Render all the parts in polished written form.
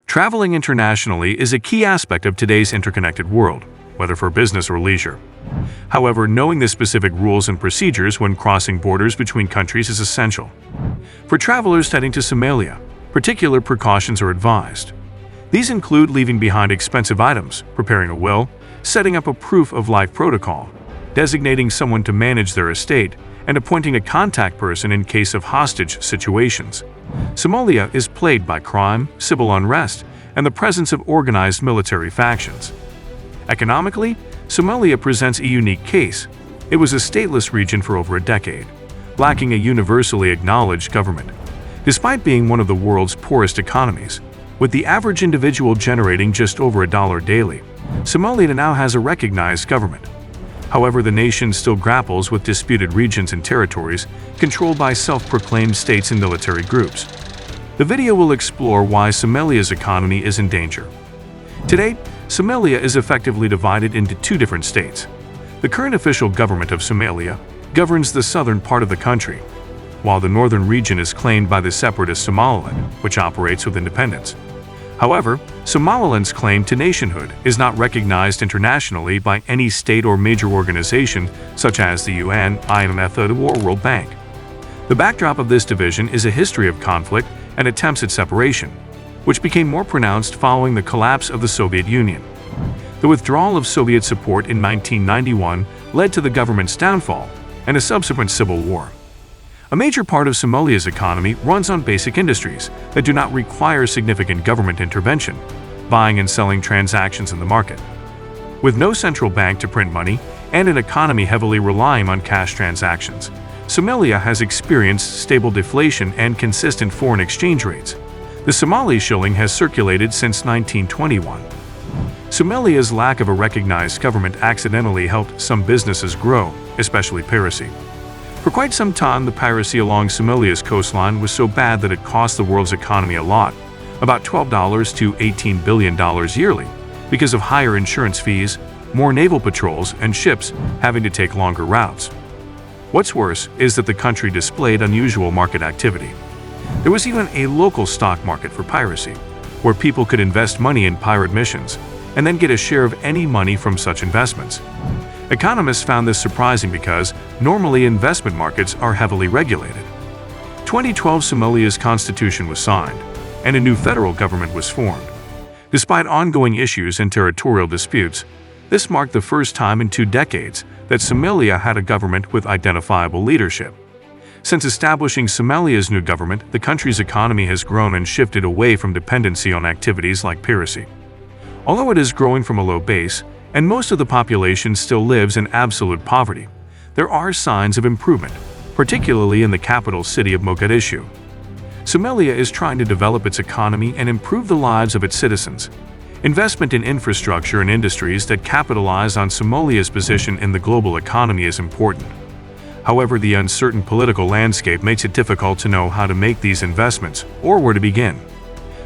Traveling internationally is a key aspect of today's interconnected world, whether for business or leisure. However, knowing the specific rules and procedures when crossing borders between countries is essential. For travelers heading to Somalia, particular precautions are advised. These include leaving behind expensive items, preparing a will, setting up a proof of life protocol, designating someone to manage their estate, and appointing a contact person in case of hostage situations. Somalia is plagued by crime, civil unrest, and the presence of organized military factions. Economically, Somalia presents a unique case. It was a stateless region for over a decade, lacking a universally acknowledged government. Despite being one of the world's poorest economies, with the average individual generating just over $1 daily, Somalia now has a recognized government. However, the nation still grapples with disputed regions and territories controlled by self-proclaimed states and military groups. The video will explore why Somalia's economy is in danger. Today, Somalia is effectively divided into two different states. The current official government of Somalia governs the southern part of the country, while the northern region is claimed by the separatist Somaliland, which operates with independence. However, Somaliland's claim to nationhood is not recognized internationally by any state or major organization such as the UN, IMF, or World Bank. The backdrop of this division is a history of conflict and attempts at separation, which became more pronounced following the collapse of the Soviet Union. The withdrawal of Soviet support in 1991 led to the government's downfall and a subsequent civil war. A major part of Somalia's economy runs on basic industries that do not require significant government intervention, buying and selling transactions in the market. With no central bank to print money and an economy heavily relying on cash transactions, Somalia has experienced stable deflation and consistent foreign exchange rates. The Somali shilling has circulated since 1921. Somalia's lack of a recognized government accidentally helped some businesses grow, especially piracy. For quite some time, the piracy along Somalia's coastline was so bad that it cost the world's economy a lot, about $12 to $18 billion yearly, because of higher insurance fees, more naval patrols, and ships having to take longer routes. What's worse is that the country displayed unusual market activity. There was even a local stock market for piracy, where people could invest money in pirate missions and then get a share of any money from such investments. Economists found this surprising because normally investment markets are heavily regulated. 2012 Somalia's constitution was signed, and a new federal government was formed. Despite ongoing issues and territorial disputes, this marked the first time in 2 decades that Somalia had a government with identifiable leadership. Since establishing Somalia's new government, the country's economy has grown and shifted away from dependency on activities like piracy. Although it is growing from a low base, and most of the population still lives in absolute poverty, there are signs of improvement, particularly in the capital city of Mogadishu. Somalia is trying to develop its economy and improve the lives of its citizens. Investment in infrastructure and industries that capitalize on Somalia's position in the global economy is important. However, the uncertain political landscape makes it difficult to know how to make these investments or where to begin.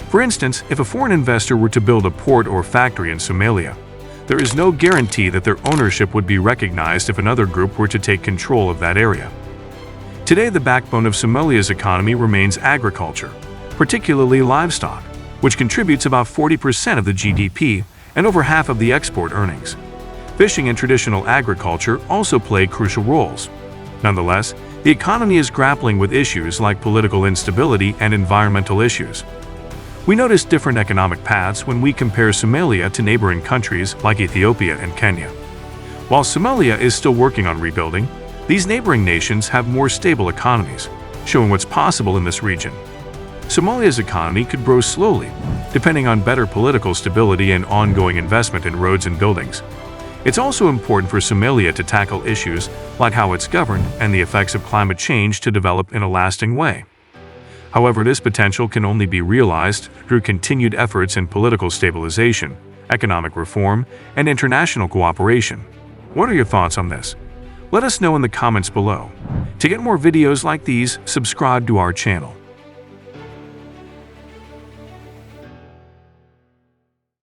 For instance, if a foreign investor were to build a port or factory in Somalia, there is no guarantee that their ownership would be recognized if another group were to take control of that area. Today, the backbone of Somalia's economy remains agriculture, particularly livestock, which contributes about 40% of the GDP and over half of the export earnings. Fishing and traditional agriculture also play crucial roles. Nonetheless, the economy is grappling with issues like political instability and environmental issues. We notice different economic paths when we compare Somalia to neighboring countries like Ethiopia and Kenya. While Somalia is still working on rebuilding, these neighboring nations have more stable economies, showing what's possible in this region. Somalia's economy could grow slowly, depending on better political stability and ongoing investment in roads and buildings. It's also important for Somalia to tackle issues like how it's governed and the effects of climate change to develop in a lasting way. However, this potential can only be realized through continued efforts in political stabilization, economic reform, and international cooperation. What are your thoughts on this? Let us know in the comments below. To get more videos like these, subscribe to our channel.